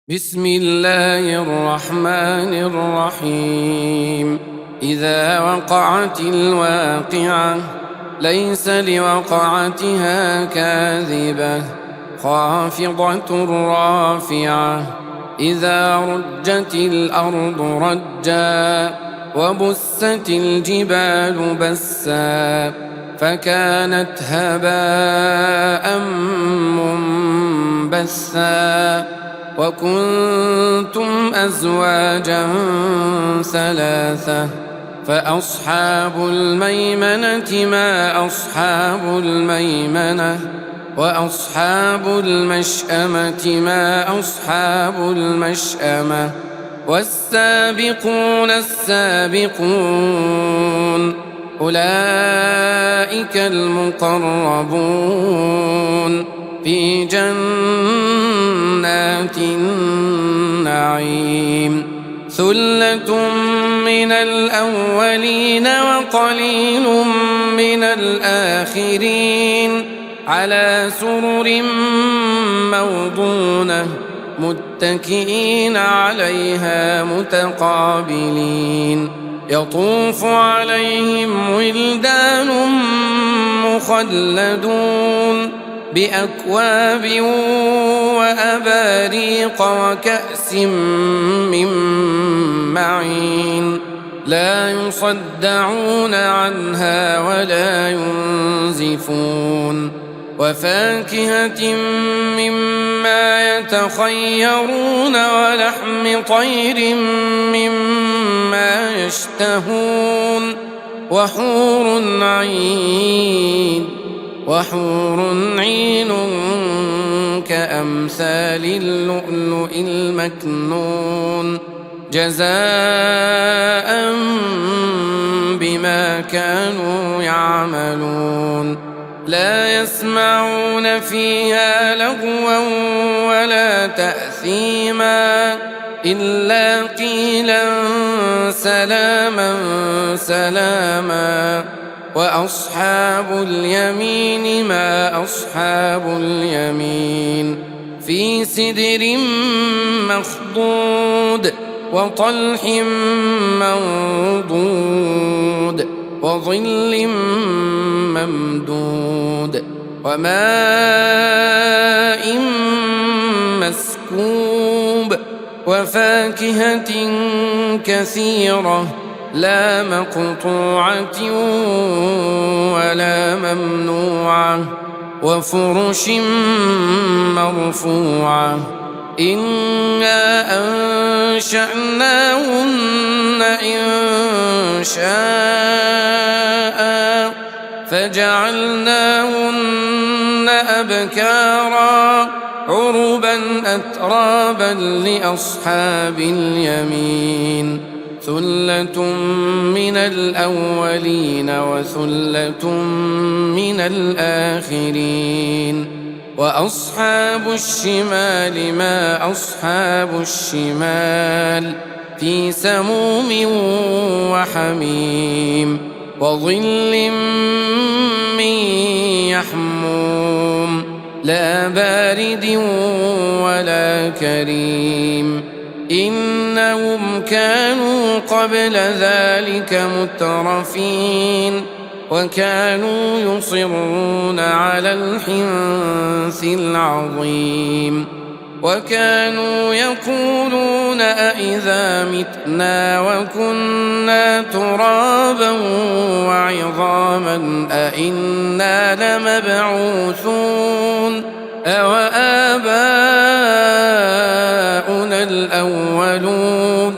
بسم الله الرحمن الرحيم. إذا وقعت الواقعة ليس لوقعتها كاذبة خافضة رافعة. إذا رجت الأرض رجا وبست الجبال بسا فكانت هباء منبثا وكنتم أزواجا ثلاثة فأصحاب الميمنة ما أصحاب الميمنة وأصحاب المشأمة ما أصحاب المشأمة والسابقون السابقون أولئك المقربون في جنات النعيم. ثلة من الأولين وقليل من الآخرين على سرر موضونة متكئين عليها متقابلين. يطوف عليهم ولدان مخلدون بأكواب وأباريق وكأس من معين لا يصدعون عنها ولا ينزفون. وفاكهة مما يتخيرون ولحم طير مما يشتهون وحور عين كأمثال اللؤلؤ المكنون جزاء بما كانوا يعملون. لا يسمعون فيها لغوا ولا تأثيما إلا قيلا سلاما سلاما. وأصحاب اليمين ما أصحاب اليمين في سدر مخضود وطلح منضود وظل ممدود وماء مسكوب وفاكهة كثيرة لا مقطوعة ولا ممنوعة وفرش مرفوعة. إنا أنشأناهن إنشاء فجعلناهن أبكارا عربا أترابا لأصحاب اليمين. ثلة من الأولين وثلة من الآخرين. وأصحاب الشمال ما أصحاب الشمال في سموم وحميم وظل من يحموم لا بارد ولا كريم. إنهم كانوا قبل ذلك مترفين وكانوا يصرون على الحنث العظيم وكانوا يقولون أإذا متنا وكنا ترابا وعظاما أإنا لمبعوثون أوآباؤنا الأولون.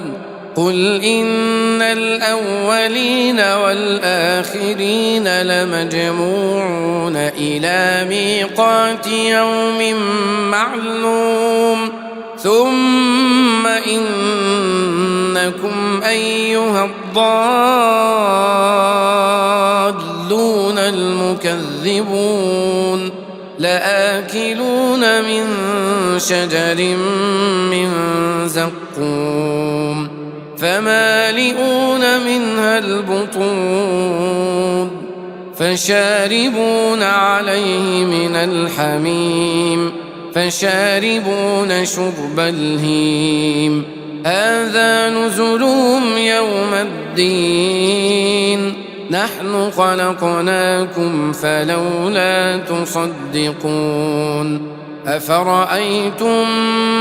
قل إن الأولين والآخرين لمجموعون إلى ميقات يوم معلوم. ثم إنكم أيها الضالون المكذبون لآكلون من شجر من زقوم فمالئون منها البطون فشاربون عليه من الحميم فشاربون شرب الهيم هذا نزلهم يوم الدين نحن خلقناكم فلولا تصدقون أفرأيتم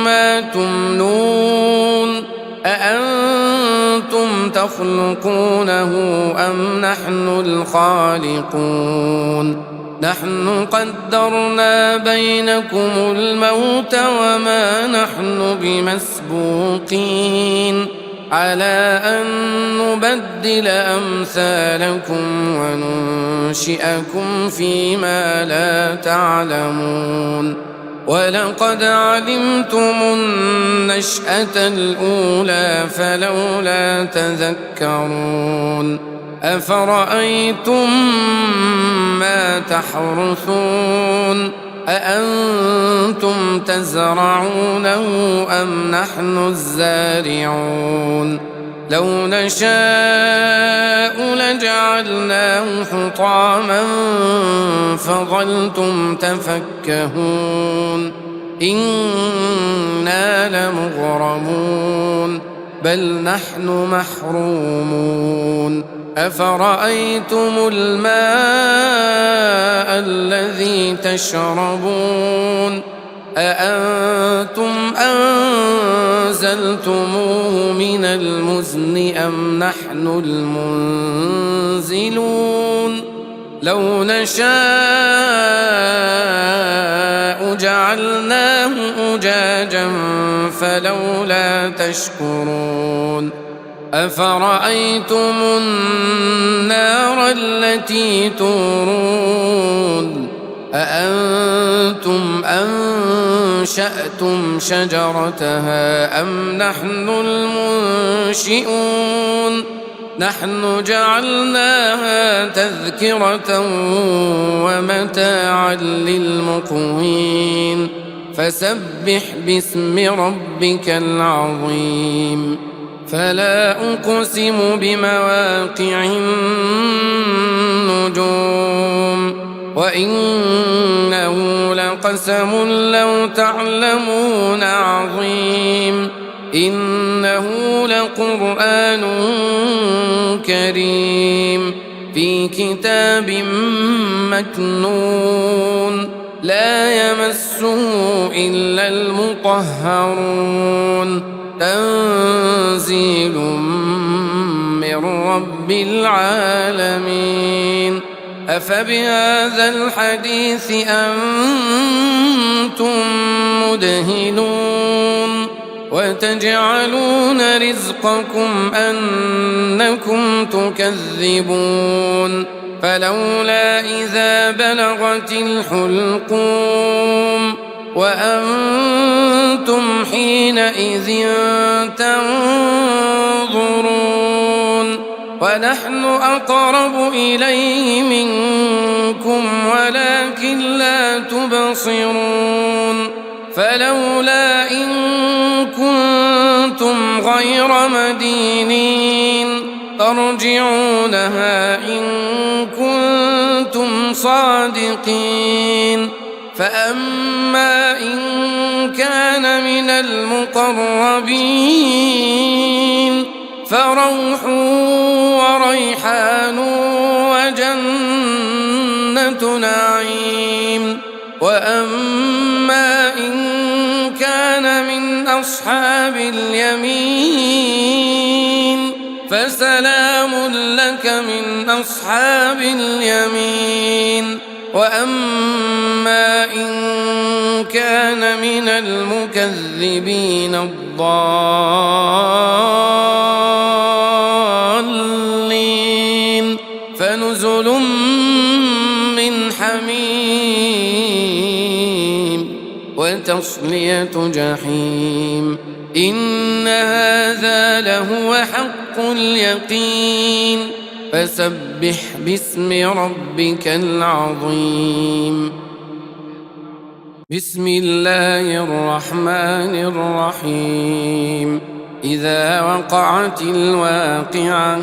ما تمنون أأنتم تخلقونه أم نحن الخالقون نحن قدرنا بينكم الموت وما نحن بمسبوقين على أن نبدل أمثالكم وننشئكم فيما لا تعلمون ولقد علمتم النشأة الأولى فلولا تذكرون أفرأيتم ما تحرثون أأنتم تزرعونه أم نحن الزارعون لو نشاء لجعلناه حطاما فظلتم تفكهون إنا لمغرمون بل نحن محرومون أفرأيتم الماء الذي تشربون أأنتم أنزلتموه من المزن أم نحن المنزلون لو نشاء جعلناه أجاجا فلولا تشكرون أفرأيتم النار التي تورون أأنتم أنشأتم شجرتها أم نحن المنشئون نحن جعلناها تذكرة ومتاعا للمقوين فسبح باسم ربك العظيم فلا أقسم بمواقع النجوم وإنه لقسم لو تعلمون عظيم إنه لقرآن كريم في كتاب مكنون لا يمسه إلا المطهرون تنزيل من رب العالمين أفبهذا الحديث أنتم مدهنون وتجعلون رزقكم أنكم تكذبون فلولا إذا بلغت الحلقوم وأنتم حينئذ تنظرون ونحن أقرب إليه منكم ولكن لا تبصرون فلولا إن كنتم غير مدينين ترجعونها إن كنتم صادقين فأما إن كان من المقربين فروح وريحان وجنة نعيم وأما إن كان من أصحاب اليمين فسلام لك من أصحاب اليمين وأما إن كان من المكذبين الضالين فنزل من حميم وتصلية جحيم إن هذا لهو حق اليقين فسبح باسم ربك العظيم بسم الله الرحمن الرحيم إذا وقعت الواقعة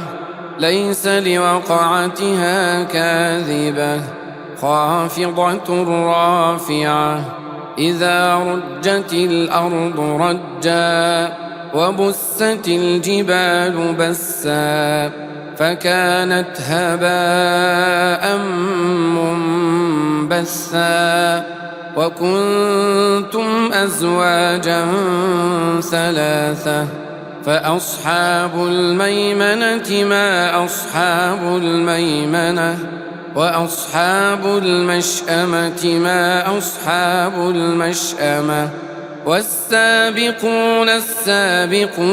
ليس لوقعتها كاذبة خافضة رافعة إذا رجت الأرض رجا وبست الجبال بسا فكانت هباء منبثا وكنتم أزواجا ثلاثة فأصحاب الميمنة ما أصحاب الميمنة وأصحاب المشأمة ما أصحاب المشأمة والسابقون السابقون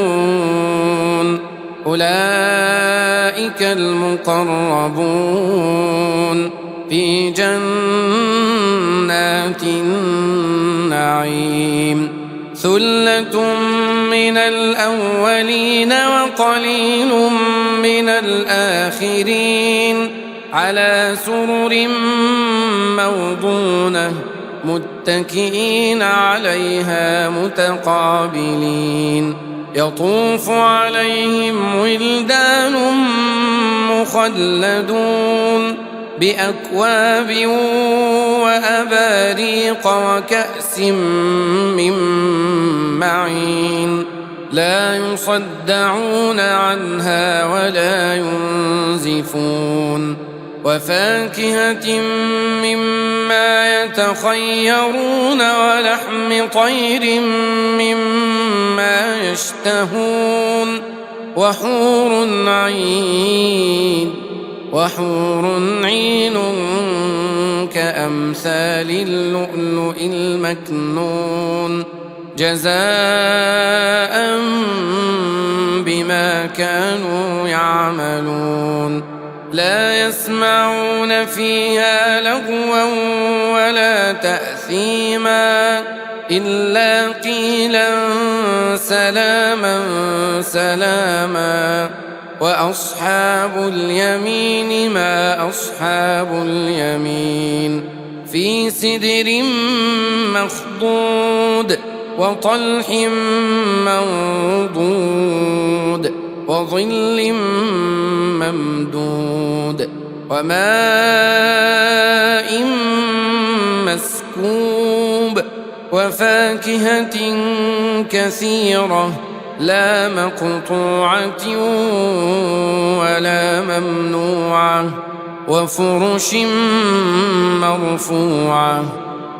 أولئك المقربون في جنات النعيم ثلة من الأولين وقليل من الآخرين على سرر موضونة متكئين عليها متقابلين يطوف عليهم ولدان مخلدون بأكواب وأباريق وكأس من معين لا يصدعون عنها ولا ينزفون وفاكهة مما يتخيرون ولحم طير مما يشتهون وحور عين كأمثال اللؤلؤ المكنون جزاء بما كانوا يعملون لا يسمعون فيها لغوا ولا تأثيما إلا قيلا سلاما سلاما وأصحاب اليمين ما أصحاب اليمين في سدر مخضود وطلح منضود وظل ممدود وماء مسكوب وفاكهة كثيرة لا مقطوعة ولا ممنوعة وفرش مرفوعة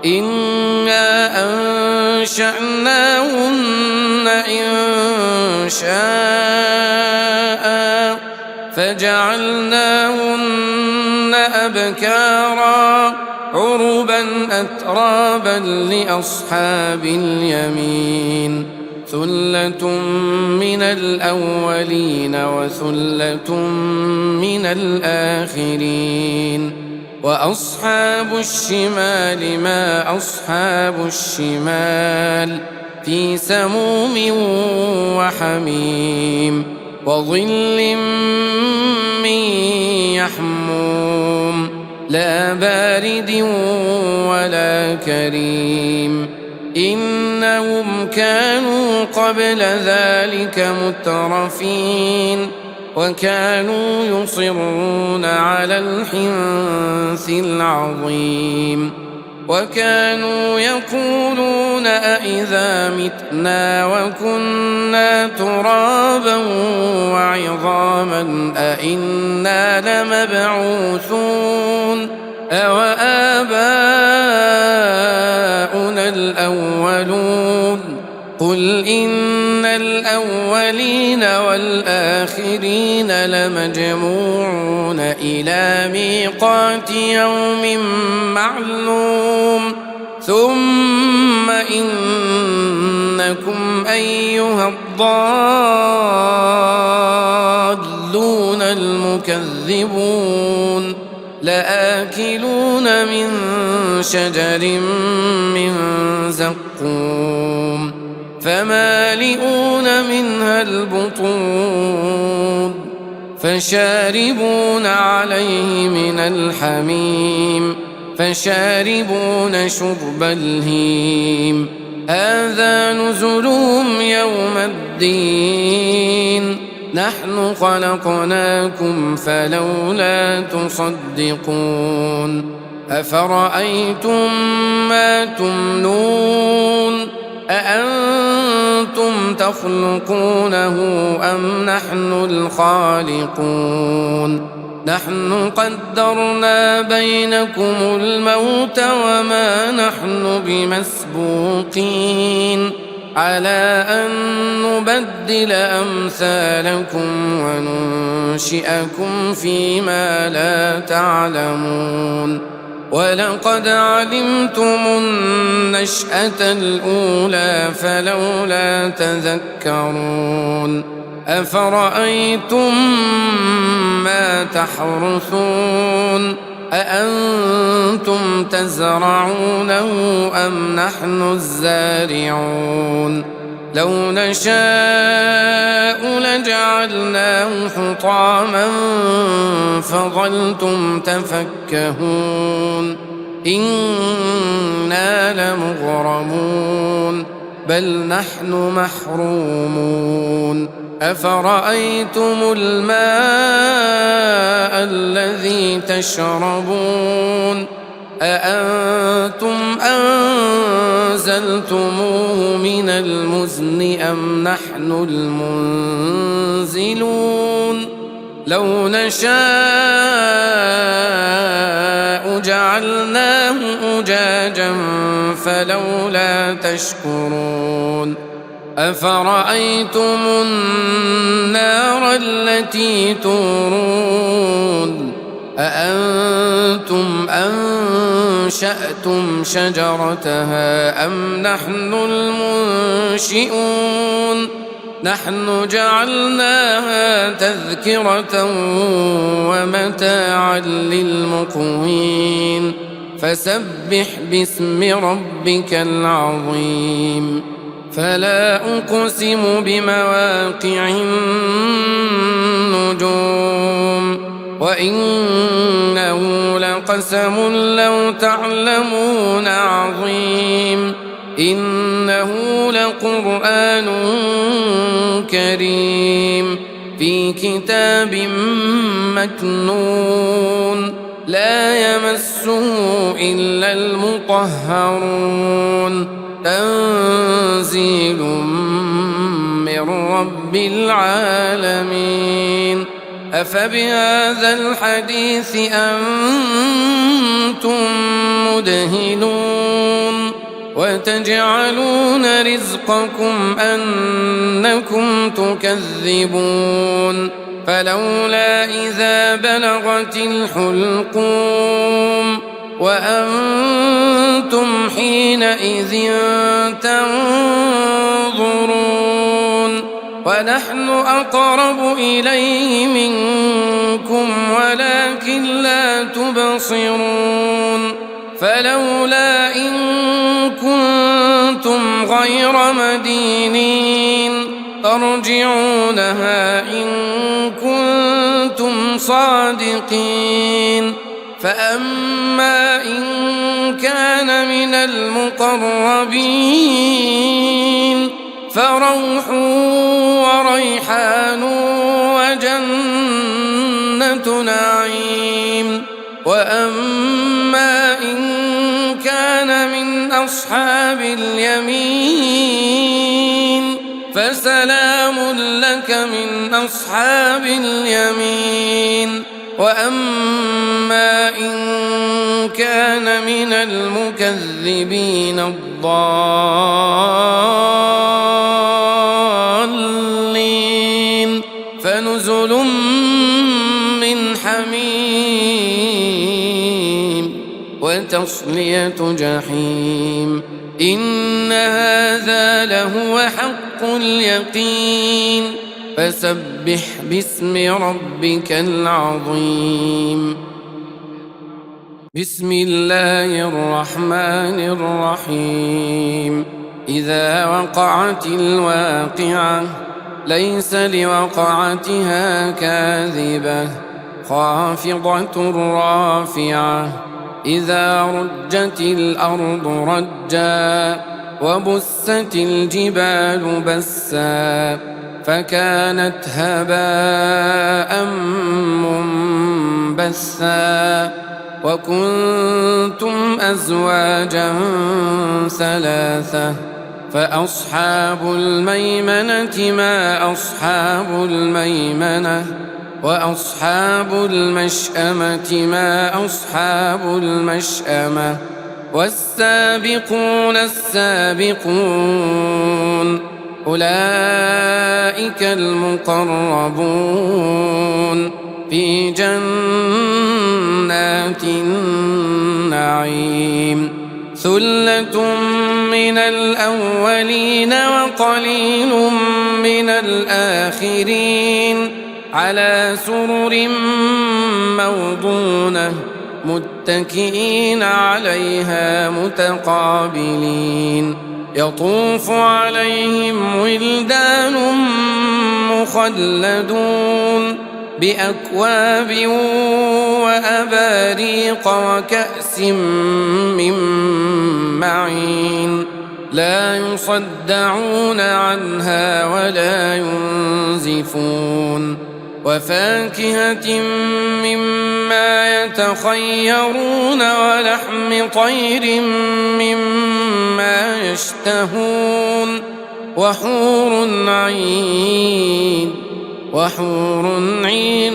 إنا أنشأناهن إنشاء فجعلناهن أبكارا عربا أترابا لأصحاب اليمين ثلة من الأولين وثلة من الآخرين وأصحاب الشمال ما أصحاب الشمال في سموم وحميم وظل من يحموم لا بارد ولا كريم إنهم كانوا قبل ذلك مترفين وكانوا يصرون على الحنث العظيم وكانوا يقولون أإذا متنا وكنا ترابا وعظاما أإنا لمبعوثون أوآباؤنا الأولون قل إن الأولين والآخرين لمجموعون إلى ميقات يوم معلوم ثم إنكم أيها الضالون المكذبون لآكلون من شجر من زقوم فمالئون منها البطون فشاربون عليه من الحميم فشاربون شرب الهيم هذا نزلهم يوم الدين نحن خلقناكم فلولا تصدقون أفرأيتم ما تمنون أأنتم تخلقونه أم نحن الخالقون نحن قدرنا بينكم الموت وما نحن بمسبوقين على أن نبدل أمثالكم وننشئكم فيما لا تعلمون ولقد علمتم النشأة الأولى فلولا تذكرون أفرأيتم ما تحرثون أأنتم تزرعونه أم نحن الزارعون لو نشاء لجعلناه حطاما فظلتم تفكهون إنا لمغرمون بل نحن محرومون أفرأيتم الماء الذي تشربون أأنتم أنزلتموه من المزن أم نحن المنزلون لو نشاء جعلناه أجاجا فلولا تشكرون أفرأيتم النار التي تورون أأنتم أنشأتم شجرتها أم نحن المنشئون نحن جعلناها تذكرة ومتاعا للمقوين فسبح باسم ربك العظيم فلا أقسم بمواقع النجوم وإنه لقسم لو تعلمون عظيم إنه لقرآن كريم في كتاب مكنون لا يمسه إلا المطهرون تنزيل من رب العالمين أفبهذا الحديث أنتم مدهنون وتجعلون رزقكم أنكم تكذبون فلولا إذا بلغت الحلقوم وأنتم حينئذ تنظرون ونحن أقرب إليه منكم ولكن لا تبصرون فلولا إن كنتم غير مدينين ترجعونها إن كنتم صادقين فأما إن كان من المقربين فروح وريحان وجنة نعيم وأما إن كان من أصحاب اليمين فسلام لك من أصحاب اليمين وأما إن كان من المكذبين الضالين فنزل من حميم وتصلية جحيم إن هذا لهو حق اليقين فسبح باسم ربك العظيم بسم الله الرحمن الرحيم إذا وقعت الواقعة ليس لوقعتها كاذبة خافضة رافعة إذا رجت الأرض رجا وبست الجبال بسا فكانت هباء منبثا وكنتم أزواجا ثلاثة فأصحاب الميمنة ما أصحاب الميمنة وأصحاب المشأمة ما أصحاب المشأمة والسابقون السابقون أولئك المقربون في جنات النعيم ثلة من الأولين وقليل من الآخرين على سرر موضونة متكئين عليها متقابلين يطوف عليهم ولدان مخلدون بأكواب وأباريق وكأس من معين لا يصدعون عنها ولا ينزفون وفاكهة مما يتخيرون ولحم طير مما يشتهون وحور عين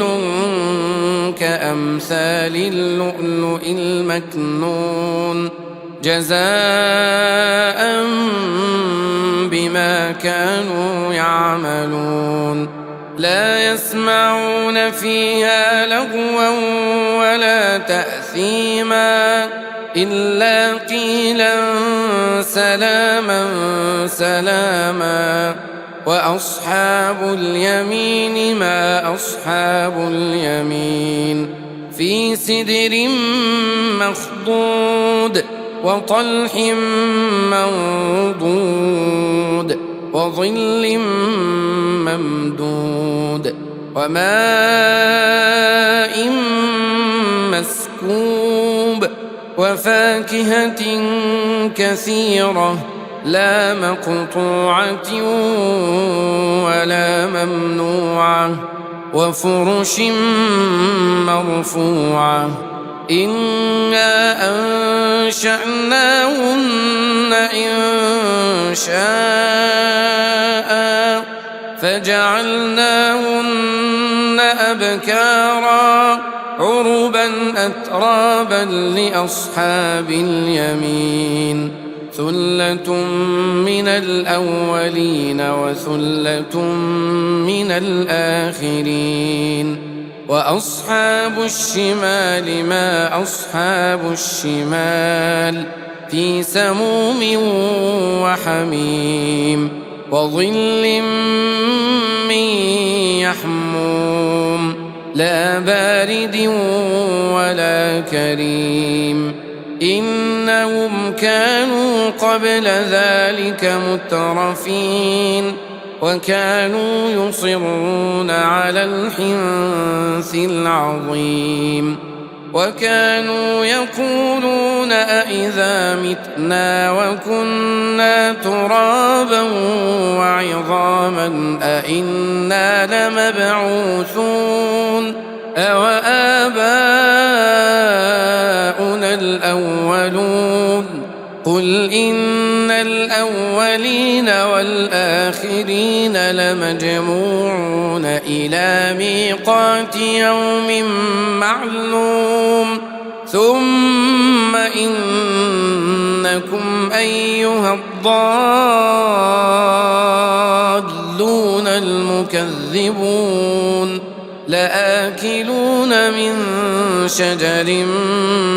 كأمثال اللؤلؤ المكنون جزاء بما كانوا يعملون لا يسمعون فيها لغوا ولا تأثيما إلا قيلا سلاما سلاما وأصحاب اليمين ما أصحاب اليمين في سدر مخضود وطلح منضود وظل ممدود وماء مسكوب وفاكهة كثيرة لا مقطوعة ولا ممنوعة وفرش مرفوعة إنا أنشأناهن إنشاء فجعلناهن أبكارا عربا أترابا لأصحاب اليمين ثلة من الأولين وثلة من الآخرين وأصحاب الشمال ما أصحاب الشمال في سموم وحميم وظل من يحموم لا بارد ولا كريم إنهم كانوا قبل ذلك مترفين وكانوا يصرون على الحنث العظيم وكانوا يقولون أإذا متنا وكنا ترابا وعظاما أإنا لمبعوثون أوآباؤنا الأولون قل إن الأولين والآخرين لمجموعون إلى ميقات يوم معلوم ثم إنكم أيها الضالون المكذبون لآكلون من شجر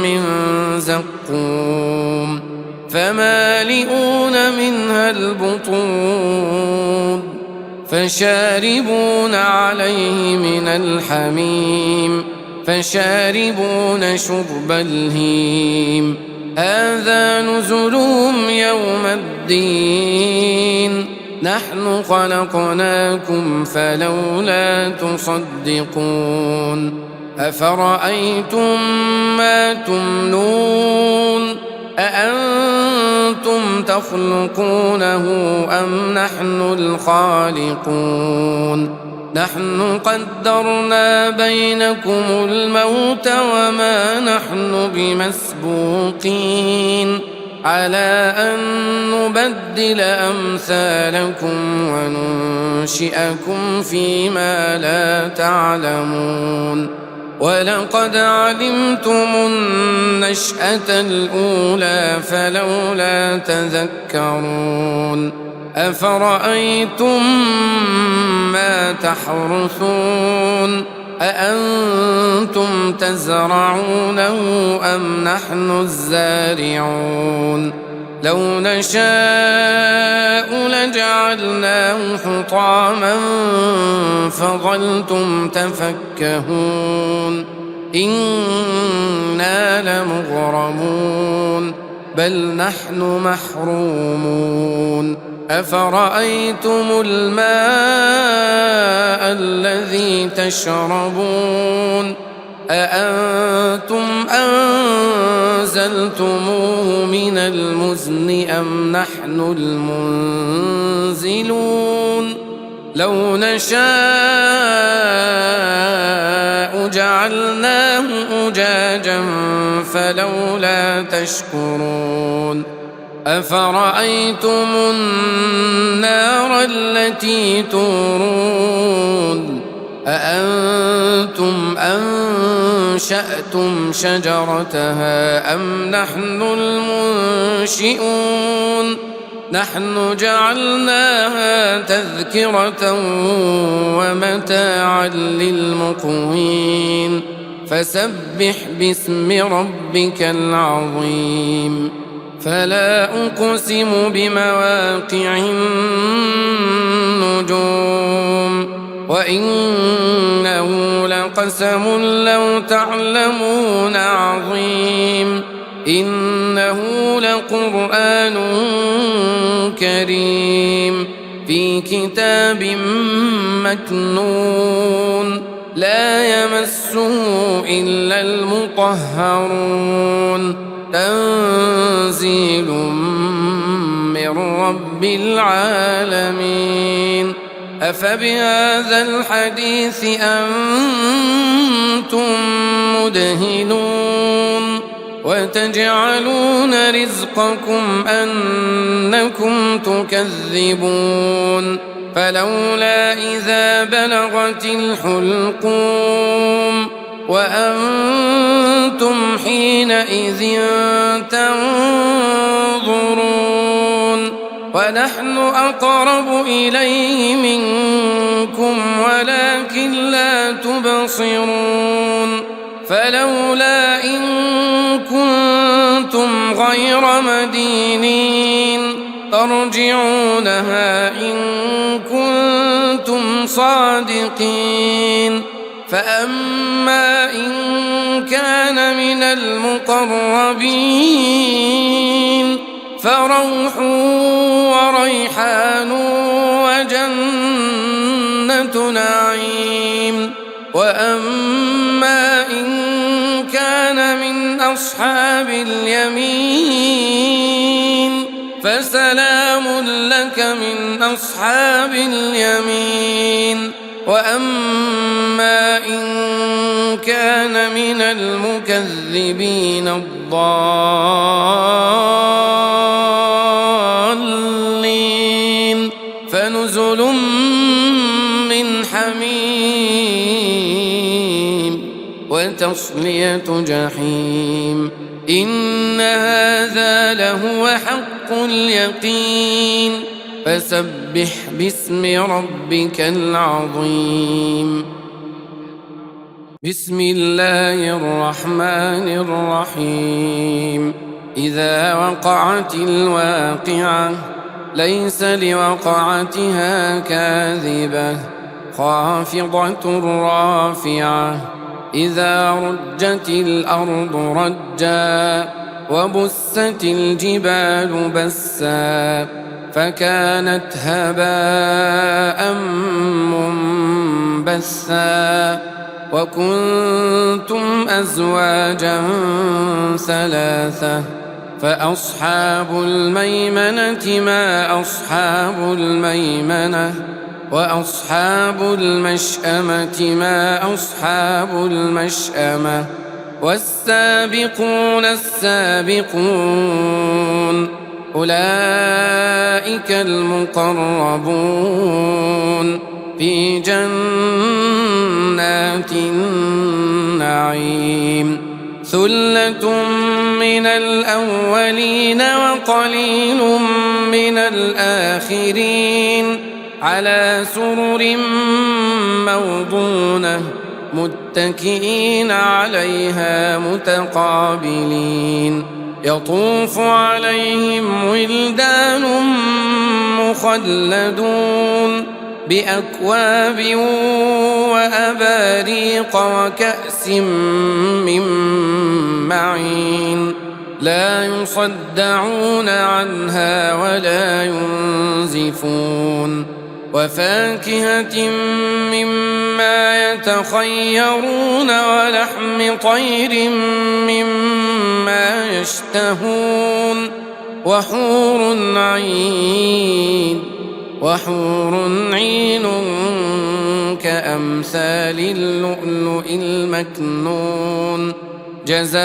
من زقوم فمالئون منها البطون فشاربون عليه من الحميم فشاربون شرب الهيم هذا نزلهم يوم الدين نحن خلقناكم فلولا أأنتم تخلقونه أم نحن الخالقون نحن قدرنا بينكم الموت وما نحن بمسبوقين على أن نبدل أمثالكم وننشئكم فيما لا تعلمون ولقد علمتم النشأة الأولى فلولا تذكرون أفرأيتم ما تحرثون أأنتم تزرعونه أم نحن الزارعون لو نشاء لجعلناه حطاما فظلتم تفكهون إنا لمغرمون بل نحن محرومون أفرأيتم الماء الذي تشربون أأنتم أنزلتموه من المزن أم نحن المنزلون لو نشاء جعلناه أجاجا فلولا تشكرون أفرأيتم النار التي تورون أأنتم أنشأتم شجرتها أم نحن المنشئون نحن جعلناها تذكرة ومتاعا للمقوين فسبح باسم ربك العظيم فلا أقسم بمواقع النجوم وإنه لقسم لو تعلمون عظيم إنه لقرآن كريم في كتاب مكنون لا يمسه إلا المطهرون تنزيل من رب العالمين أفبهذا الحديث أنتم مدهنون وتجعلون رزقكم أنكم تكذبون فلولا إذا بلغت الحلقوم وأنتم حينئذ تنظرون ونحن أقرب إليه منكم ولكن لا تبصرون فلولا إن كنتم غير مدينين ترجعونها إن كنتم صادقين فأما إن كان من المقربين فروح وريحان وجنة نعيم وأما إن كان من أصحاب اليمين فسلام لك من أصحاب اليمين وأما إن كان من المكذبين الضالين فنزل من حميم وتصلية جحيم إن هذا لهو حق اليقين فسبح باسم ربك العظيم بسم الله الرحمن الرحيم إذا وقعت الواقعة ليس لوقعتها كاذبة خافضة رافعة إذا رجت الأرض رجا وبست الجبال بسا فكانت هباء منبثا وكنتم أزواجا ثلاثة فأصحاب الميمنة ما أصحاب الميمنة وأصحاب المشأمة ما أصحاب المشأمة والسابقون السابقون أولئك المقربون في جنات النعيم ثلة من الأولين وقليل من الآخرين على سرر موضونة متكئين عليها متقابلين يطوف عليهم ولدان مخلدون بأكواب وأباريق وكأس من معين لا يصدعون عنها ولا ينزفون وفاكهة مما يتخيرون ولحم طير مما يشتهون وحور عين كأمثال اللؤلؤ المكنون جزاء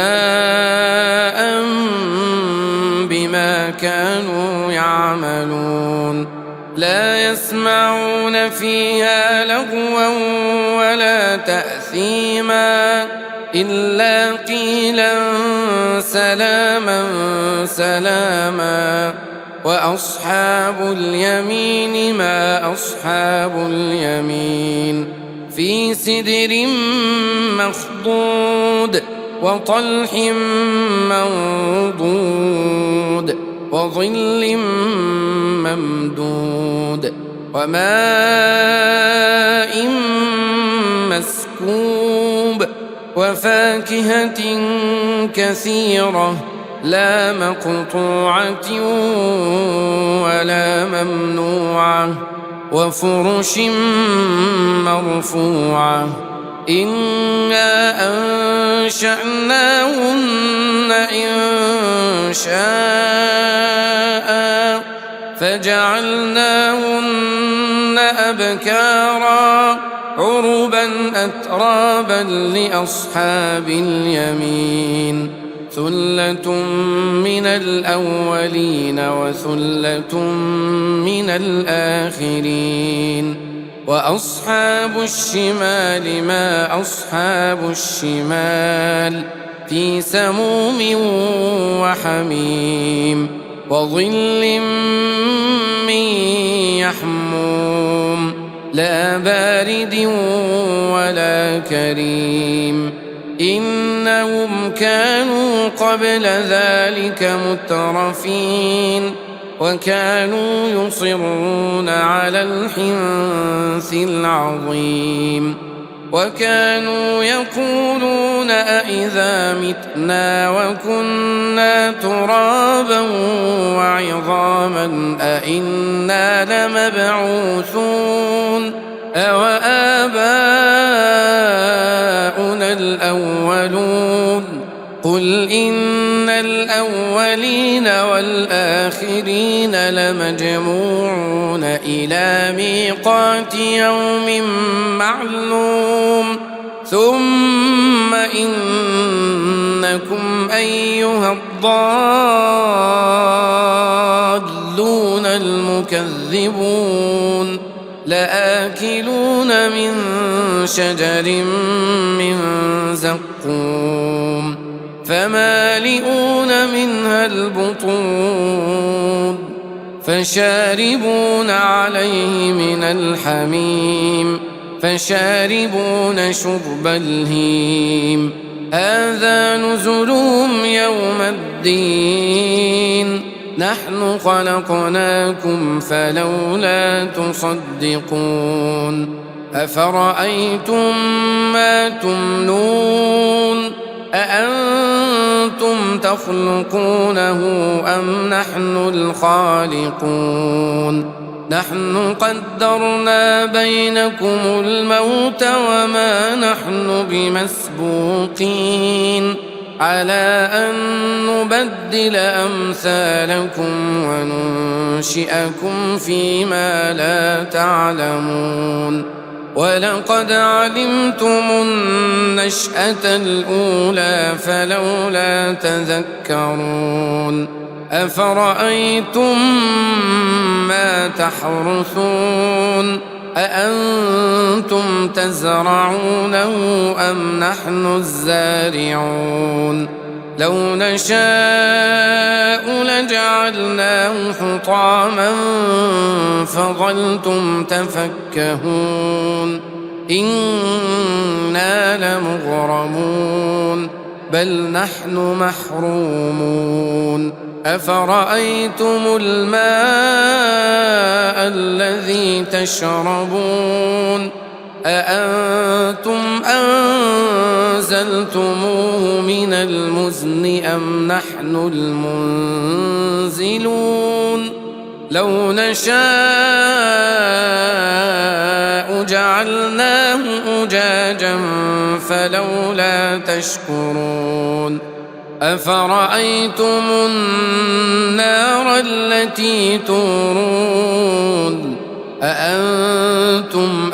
بما كانوا يعملون لا يسمعون فيها لغوا ولا تأثيما إلا قيلا سلاما سلاما وأصحاب اليمين ما أصحاب اليمين في سدر مخضود وطلح منضود وظل ممدود وماء مسكوب وفاكهة كثيرة لا مقطوعة ولا ممنوعة وفرش مرفوعة إنا أنشأناهن إنشاء فجعلناهن أبكارا عربا أترابا لأصحاب اليمين ثلة من الأولين وثلة من الآخرين وأصحاب الشمال ما أصحاب الشمال في سموم وحميم وظل من يحموم لا بارد ولا كريم إنهم كانوا قبل ذلك مترفين وكانوا يصرون على الحنث العظيم وكانوا يقولون أإذا متنا وكنا ترابا وعظاما أإنا لمبعوثون أوآباؤنا الأولون قل إن الأولين والآخرين لمجموعون إلى ميقات يوم معلوم ثم إنكم أيها الضالون المكذبون لآكلون من شجر من زقوم فمالئون منها البطون فشاربون عليه من الحميم فشاربون شرب الهيم هذا نزلهم يوم الدين نحن خلقناكم فلولا تصدقون أفرأيتم ما تمنون أأنتم تخلقونه أم نحن الخالقون نحن قدرنا بينكم الموت وما نحن بمسبوقين على أن نبدل أمثالكم وننشئكم فيما لا تعلمون ولقد علمتم النشأة الأولى فلولا تذكرون أفرأيتم ما تحرثون أأنتم تزرعونه أم نحن الزارعون لو نشاء لجعلناه حطاما فظلتم تفكهون إنا لمغرمون بل نحن محرومون أفرأيتم الماء الذي تشربون أأنتم أنزلتموه من المزن أم نحن المنزلون لو نشاء جعلناه أجاجا فلولا تشكرون أفرأيتم النار التي تورون أأنتم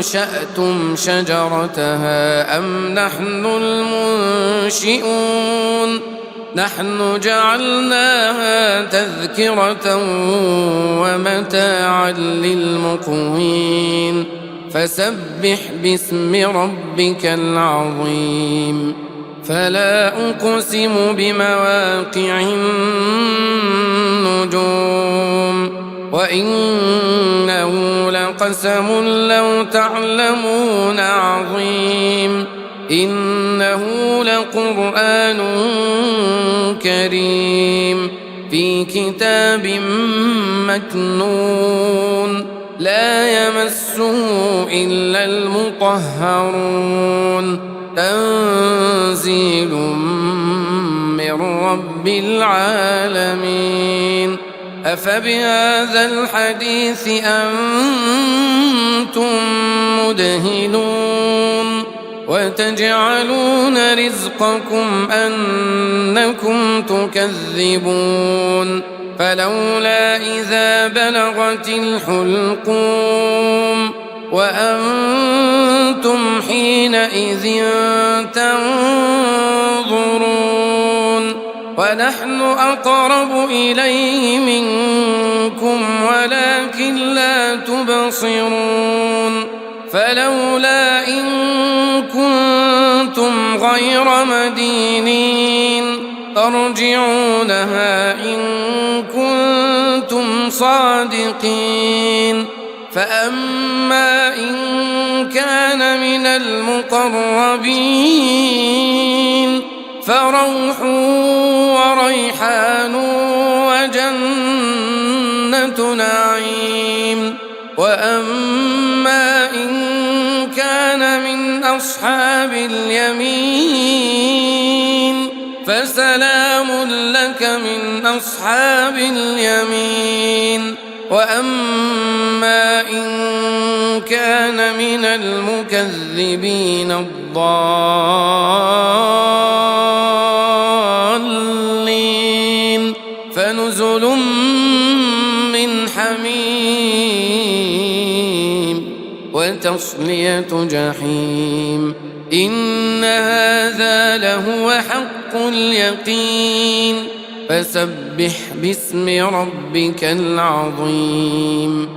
أنشأتم شجرتها أم نحن المنشئون نحن جعلناها تذكرة ومتاعا للمقوين فسبح باسم ربك العظيم فلا أقسم بمواقع النجوم وإنه لقسم لو تعلمون عظيم إنه لقرآن كريم في كتاب مكنون لا يمسه إلا المطهرون تنزيل من رب العالمين أفبهذا الحديث أنتم مدهنون وتجعلون رزقكم أنكم تكذبون فلولا إذا بلغت الحلقوم وأنتم حينئذ تنظرون ونحن أقرب إليه منكم ولكن لا تبصرون فلولا إن كنتم غير مدينين ترجعونها إن كنتم صادقين فأما إن كان من المقربين فروح وريحان وجنة نعيم وأما إن كان من أصحاب اليمين فسلام لك من أصحاب اليمين وأما إن كان من المكذبين الضالين فنزل من حميم وتصلية جحيم إن هذا لهو حق اليقين فسبح باسم ربك العظيم